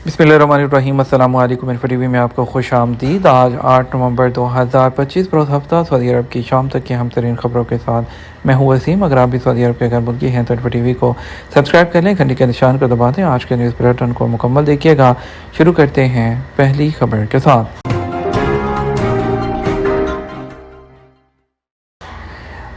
बिस्मिल्लाहिर्रहमानिर्रहीम। अस्सलाम वालेकुम। इन्फो टीवी में आपको खुश आमदीद। आज 8 नवंबर 2025 रोज़ हफ्ता सऊदी अरब की शाम तक की अहम तरीन खबरों के साथ मैं हूँ वसीम। अगर आप भी सऊदी अरब के घर मुल्की हैं तो इन्फो टीवी को सब्सक्राइब कर लें, घंटी के निशान को दबा दें। आज के न्यूज़ बुलेटिन को मुकम्मल देखिएगा। शुरू करते हैं पहली खबर के साथ।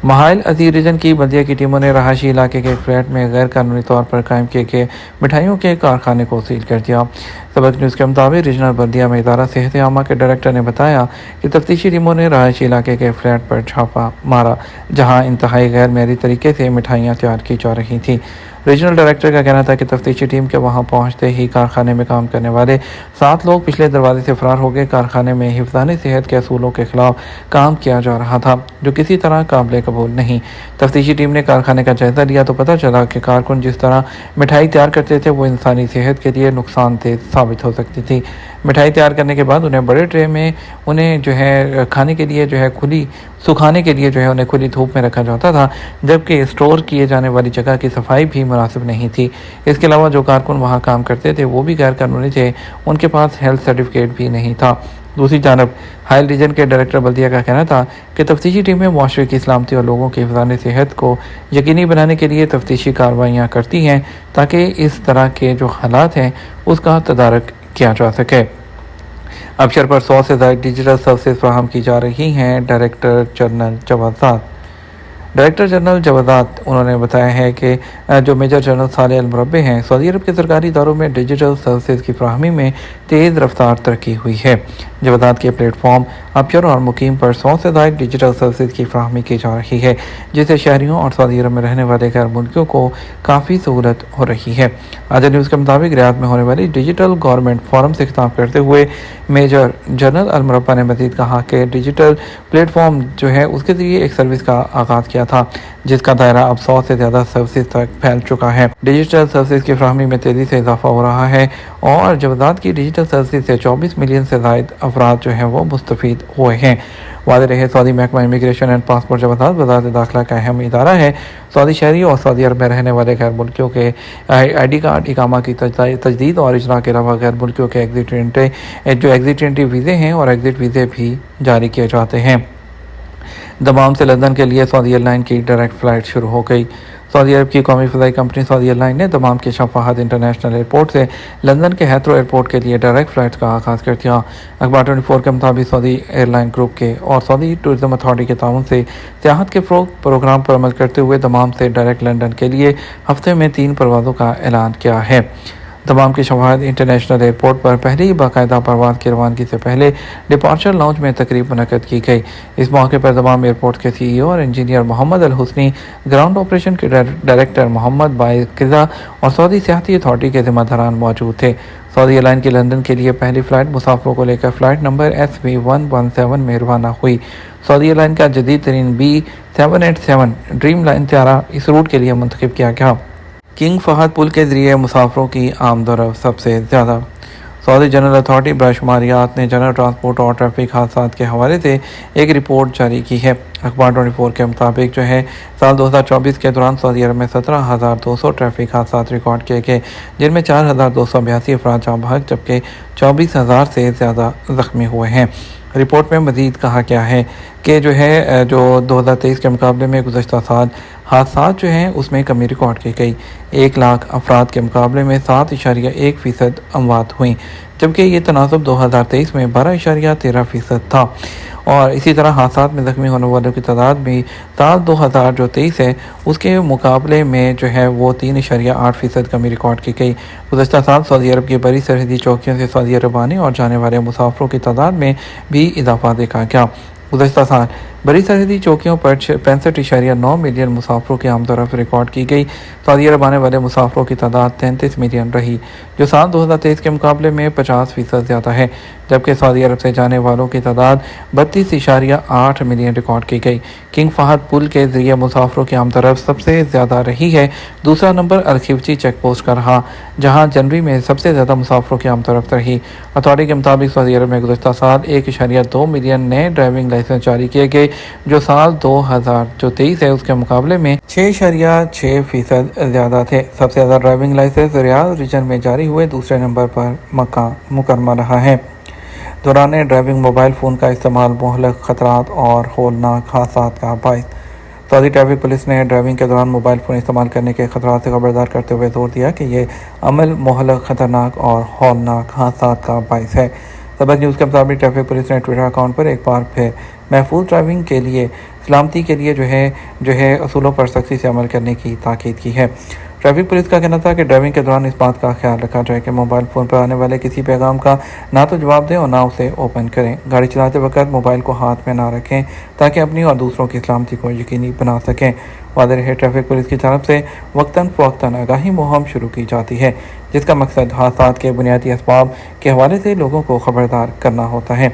महाइल अजीर रीजन की बल्दिया की टीमों ने रहायशी इलाके के एक फ्लैट में गैर कानूनी तौर पर कायम किए गए मिठाइयों के कारखाने को सील कर दिया। सबक न्यूज़ के मुताबिक रीजनल बल्दिया में इदारा सेहत आमा के डायरेक्टर ने बताया कि तफ्तीशी टीमों ने रहायशी इलाके के फ्लैट पर छापा मारा, जहां इंतहाई गैर मेरी तरीके से मिठाइयाँ तैयार की जा रही थीं। रीजनल डायरेक्टर का कहना था कि तफ्तीशी टीम के वहां पहुंचते ही कारखाने में काम करने वाले 7 लोग पिछले दरवाजे से फरार हो गए। कारखाने में हिफाजती सेहत के असूलों के खिलाफ काम किया जा रहा था, जो किसी तरह काबिल कबूल नहीं। तफ्तीशी टीम ने कारखाने का जायजा लिया तो पता चला कि कारकुन जिस तरह मिठाई तैयार करते थे वो इंसानी सेहत के लिए नुकसानदेह साबित हो सकती थी। मिठाई तैयार करने के बाद उन्हें बड़े ट्रे में उन्हें खाने के लिए सुखाने के लिए उन्हें खुली धूप में रखा जाता था, जबकि स्टोर किए जाने वाली जगह की सफाई भी मुनासिब नहीं थी। इसके अलावा जो कारकुन वहां काम करते थे वो भी गैर कानूनी थे, उनके पास हेल्थ सर्टिफिकेट भी नहीं था। दूसरी जानब हाइल रीजन के डायरेक्टर बल्दिया का कहना था कि तफ्तीशी टीमें मुआशरे की सलामती और लोगों की हिफाजत सेहत को यकीनी बनाने के लिए तफ्तीशी कार्रवाइयाँ करती हैं, ताकि इस तरह के जो हालात हैं उसका तदारक किया जा सके। अबशर पर 100 से ज़ायद डिजिटल सर्विसेज फराहम की जा रही हैं। डायरेक्टर जनरल जवादात उन्होंने बताया है कि जो मेजर जनरल साले अल मुरब्बे हैं, सऊदी अरब के सरकारी इदारों में डिजिटल सर्विसेज की फराहमी में तेज़ रफ्तार तरक्की हुई है। जवादात के प्लेटफॉर्म अबशर और मुकीम पर 100 से ज़ायद डिजिटल सर्विसेज की फराहमी की जा रही है, जिससे शहरियों और सऊदी अरब में रहने वाले गैर मुल्कियों को काफ़ी सहूलत हो रही है। आज न्यूज़ के मुताबिक रियाद में होने वाली डिजिटल गवर्नमेंट फोरम से खिताब करते हुए मेजर जनरल अल मुरब्बा ने मज़ीद कहा कि डिजिटल प्लेटफॉर्म उसके ज़रिए एक सर्विस का आगाज़ किया था, जिसका दायरा अब 100 से ज़्यादा सर्विसेज तक फैल चुका है। डिजिटल सर्विसेज की फराहमी में तेज़ी से इजाफा हो रहा है और जवादात की डिजिटल सर्विसेज से 24 मिलियन से ज़ायद अफराद वो मुस्तफ़ीद हुए हैं। वादे रहे सऊदी महकमा इमिग्रेशन एंड पासपोर्ट जवादात वज़ारत दाखिला का अहम इदारा है। सऊदी शहरी और सऊदी अरब में रहने वाले गैर मुल्कियों के ID कार्ड इकामा की तजदीद और इजरा के अलावा गैर मुल्कियों के एग्जिट एंट्री वीज़े हैं और एग्जिट वीज़े भी जारी किए जाते हैं। दमाम से लंदन के लिए सऊदी एयरलाइन की डायरेक्ट फ़्लाइट शुरू हो गई। सऊदी अरब की कौमी फ़ज़ाई कंपनी सऊदी एयरलाइन ने दमाम के शफ़ाहत इंटरनेशनल एयरपोर्ट से लंदन के हैथरो एयरपोर्ट के लिए डायरेक्ट फ़्लाइट का आगाज़ कर दिया। अखबार 24 के मुताबिक सऊदी एयरलाइन ग्रुप के और सऊदी टूरिज़म अथॉरिटी के ताउन से सियाहत के फ़रोग़ प्रोग्राम पर अमल करते हुए दमाम से डायरेक्ट लंदन के लिए हफ्ते में 3 परवाज़ों का ऐलान किया है। दमाम के शवाहद इंटरनेशनल एयरपोर्ट पर पहली बाकायदा परवाज़ की रवानगी से पहले डिपार्चर लॉन्च में तकरीब मुनक़्क़द की गई। इस मौके पर दमाम एयरपोर्ट के CEO और इंजीनियर मोहम्मद अल हुसनी, ग्राउंड ऑपरेशन के डायरेक्टर मोहम्मद बाइकिज़ा और सऊदी सियाहती अथॉरिटी के ज़िम्मेदारान मौजूद थे। सऊदी एयरलाइन की लंदन के लिए पहली फ़्लाइट मुसाफिरों को लेकर फ़्लाइट नंबर SV117 में रवाना हुई। सऊदी एयरलाइन का जदीद तरीन B787 ड्रीम लाइन त्यारा इस रूट के लिए मुंतखब किया गया। किंग फहद पुल के ज़रिए मुसाफरों की आमदोरफ्त सबसे ज़्यादा। सऊदी जनरल अथॉरिटी बशुमारियात ने जनरल ट्रांसपोर्ट और ट्रैफिक हादसा के हवाले से एक रिपोर्ट जारी की है। अखबार 24 के मुताबिक साल 2024 के दौरान सऊदी अरब में 17,200 ट्रैफिक हादसा रिकॉर्ड किए गए, जिनमें 4,282 अफराद जाँ बहक जबकि 24,000 से ज़्यादा ज़ख्मी हुए हैं। रिपोर्ट में मज़ीद कहा गया है कि जो 2023 के मुकाबले में गुज़श्ता साल हादसात उसमें कमी रिकॉर्ड की गई। 1 लाख अफराद के मुकाबले में 7.1% अमवात हुई, जबकि ये तनासब 2023 में 12.13% था। और इसी तरह हादसात में ज़ख्मी होने वालों की तादाद भी साल 2023 है उसके मुकाबले में वो 3.8% कमी रिकॉर्ड की गई। गुज़श्ता साल सऊदी अरब की बड़ी सरहदी चौकियों से सऊदी अरब आने और जाने वाले मुसाफरों की तादाद में भी इजाफा देखा गया। गुज़श्ता साल बड़ी सरहदी चौकियों पर 65.9 मिलियन मुसाफरों की आमदोरफ्त रिकॉर्ड की गई। सऊदी अरब आने वाले मुसाफरों की तादाद 33 मिलियन रही, जो साल 2023 के मुकाबले में 50% ज़्यादा है, जबकि सऊदी अरब से जाने वालों की तादाद 32.8 मिलियन रिकॉर्ड की गई। किंग फहद पुल के जरिए मुसाफरों की आमतरफ सबसे ज़्यादा रही है। दूसरा नंबर अलखिवची चेक पोस्ट का रहा, जहाँ जनवरी में सबसे ज़्यादा मुसाफरों की आमतरफ रही। अथॉरिटी के मुताबिक सऊदी अरब में गुज़श्ता साल 1.2 मिलियन नए ड्राइविंग लाइसेंस जारी किए गए, जो साल 2023 है उसके मुकाबले में 6.6% ज़्यादा थे। सबसे ज़्यादा ड्राइविंग लाइसेंस रियाद रीजन में जारी हुए। दूसरे नंबर पर मक्का मुकरमा रहा है। दौरान ड्राइविंग मोबाइल फ़ोन का इस्तेमाल मुहलक ख़तरात और होलनाक हादसात का बाइस। सऊदी ट्रैफिक पुलिस ने ड्राइविंग के दौरान मोबाइल फ़ोन इस्तेमाल करने के खतरात से खबरदार करते हुए जोर दिया कि ये अमल मुहलक ख़तरनाक और होलनाक हादसात का बाइस है। सबक न्यूज़ के मुताबिक ट्रैफिक पुलिस ने ट्विटर अकाउंट पर एक बार फिर महफूज ड्राइविंग के लिए सलामती के लिए जो है असूलों पर सख्ती से अमल करने की ताकीद की है। ट्रैफिक पुलिस का कहना था कि ड्राइविंग के दौरान इस बात का ख्याल रखा जाए कि मोबाइल फ़ोन पर आने वाले किसी पैगाम का ना तो जवाब दें और ना उसे ओपन करें। गाड़ी चलाते वक्त मोबाइल को हाथ में ना रखें ताकि अपनी और दूसरों की सलामती को यकीनी बना सकें। वाज़ेह रहे, ट्रैफिक पुलिस की तरफ से वक्तन फ़वक्तन आगाही मुहिम शुरू की जाती है, जिसका मकसद हादसात के बुनियादी असबाब के हवाले से लोगों को खबरदार करना होता है।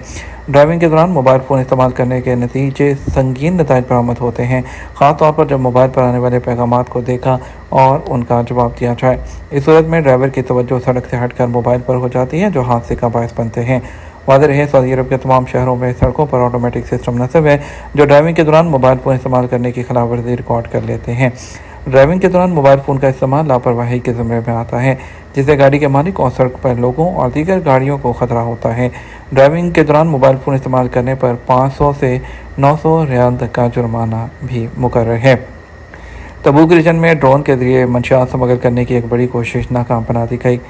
ड्राइविंग के दौरान मोबाइल फ़ोन इस्तेमाल करने के नतीजे संगीन नताइज बरामद होते हैं, ख़ास तौर पर जब मोबाइल पर आने वाले पैगामात को देखा और उनका जवाब दिया जाए। इस सूरत में ड्राइवर की तवज्जो सड़क से हटकर मोबाइल पर हो जाती है, जो हादसे का बायस बनते हैं। वाज़ेह रहे, सऊदी अरब के तमाम शहरों में सड़कों पर ऑटोमेटिक सिस्टम नस्ब है, जो ड्राइविंग के दौरान मोबाइल फ़ोन इस्तेमाल करने की खिलाफवर्जी रिकॉर्ड कर लेते हैं। ड्राइविंग के दौरान मोबाइल फ़ोन का इस्तेमाल लापरवाही के ज़िम्मे में आता है, जिससे गाड़ी के मालिक और सड़क पर लोगों और दीगर गाड़ियों को खतरा होता है। ड्राइविंग के दौरान मोबाइल फ़ोन इस्तेमाल करने पर 500 से 900 रियाल तक का जुर्माना भी मुकर्रर है। तबूक रीजन में ड्रोन के जरिए मंशियात स्मगल करने की एक बड़ी कोशिश नाकाम बना दी गई।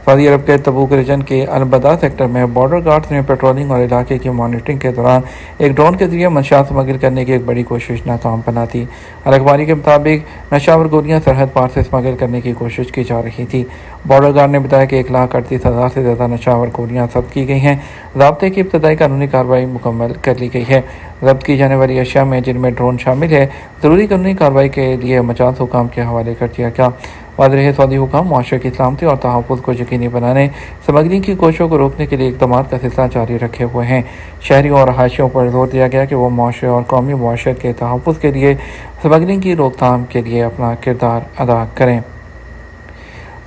सऊदी अरब के तबूक रीजन के अलबदा सेक्टर में बॉर्डर गार्ड्स ने पेट्रोलिंग और इलाके की मॉनिटरिंग के दौरान एक ड्रोन के जरिए मंशियात स्मगल करने की एक बड़ी कोशिश नाकाम बना दी। अखबारी के मुताबिक नशावर गोलियां सरहद पार से स्मगल करने की कोशिश की जा रही थी। बॉर्डर गार्ड ने बताया कि 1,38,000 से ज़्यादा नशावर गोलियां जब्त की गई हैं। ज़ब्ते की इब्तदाई कानूनी कार्रवाई मुकम्मल कर ली गई है। जब्त की जाने वाली अशिया में, जिनमें ड्रोन शामिल है, ज़रूरी कानूनी कार्रवाई के लिए मजाज हुकाम के हवाले कर दिया गया। वाज़ेह रहे, सऊदी हुकाम मुआशरे की सलामती और तहफ़्फ़ुज़ को यकीनी बनाने, स्मगलिंग की कोशिशों को रोकने के लिए इक़दामात का सिलसिला जारी रखे हुए हैं। शहरियों और रहायशियों पर जोर दिया गया कि वो मुआशरे और कौमी मुआशरत के तहफ़्फ़ुज़ के लिए स्मगलिंग की रोकथाम के लिए अपना किरदार अदा करें।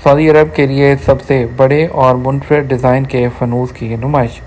सऊदी अरब के लिए सबसे बड़े और मुनफरिद डिज़ाइन के फ़नूस की नुमाइश।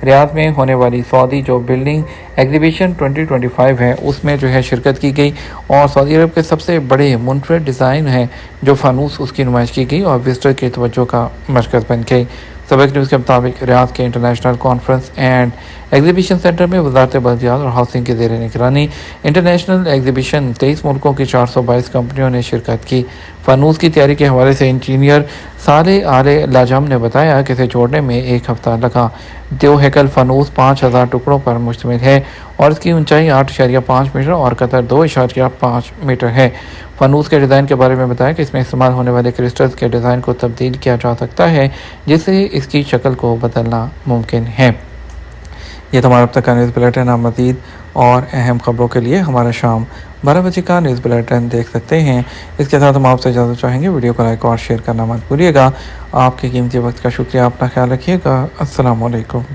रियाद में होने वाली सऊदी जो बिल्डिंग एग्जीबिशन 2025 है, उसमें शिरकत की गई और सऊदी अरब के सबसे बड़े मुनफरिद डिज़ाइन है जो फ़ानूस, उसकी नुमाइश की गई और विजिटर की तवज्जो का मरकज़ बन गई। सबक न्यूज़ के मुताबिक रियाद के international conference and exhibition centre में वज़ारत बल्दियात और हाउसिंग के ज़ेर निगरानी इंटरनेशनल एग्जीबिशन 23 मुल्कों की 422 कंपनियों ने शिरकत की। फ़ानूस की तैयारी के हवाले से इंजीनियर साले आले लाजम ने बताया कि इसे जोड़ने में 1 हफ़्ता लगा। दो हैकल फ़ानूस 5000 टुकड़ों पर मुश्तमिल है और इसकी ऊंचाई 8.5 मीटर और कतर 2.5 मीटर है। फ़ानूस के डिज़ाइन के बारे में बताया कि इसमें इस्तेमाल होने वाले क्रिस्टल्स के डिज़ाइन को तब्दील किया जा सकता है, जिससे इसकी शक्ल को बदलना मुमकिन है। ये हमारा अब तक का न्यूज़ बुलेटिन। आप मज़ीद और अहम ख़बरों के लिए हमारा शाम 12 बजे का न्यूज़ बुलेटिन देख सकते हैं। इसके साथ हम आपसे इजाज़त चाहेंगे। वीडियो को लाइक और शेयर करना मत भूलिएगा। आपके कीमती वक्त का शुक्रिया। अपना ख्याल रखिएगा। अस्सलाम वालेकुम।